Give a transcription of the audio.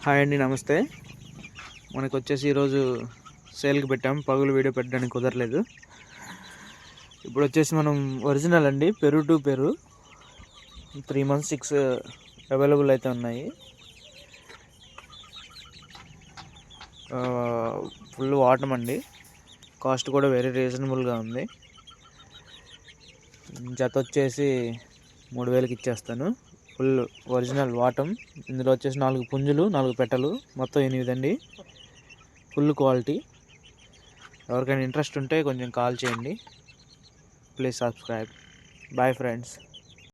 Hi అండి, నమస్తే. మనకు వచ్చేసి ఈరోజు సేల్కి పెట్టాం. పగులు వీడియో పెట్టడానికి కుదరలేదు. ఇప్పుడు వచ్చేసి మనం ఒరిజినల్ అండి, Peru to Peru 3 months 6 available అయితే ఉన్నాయి. ఫుల్ వాటం అండి. కాస్ట్ కూడా వెరీ రీజనబుల్గా ఉంది. జత వచ్చేసి 3000కి ఇచ్చేస్తాను. ఫుల్ ఒరిజినల్ వాటం. ఇందులో వచ్చేసి 4 పుంజులు, 4 పెట్టలు, మొత్తం 8 అండి. Full quality. ఎవరికైనా ఇంట్రెస్ట్ ఉంటే కొంచెం కాల్ చేయండి. Please subscribe. Bye friends.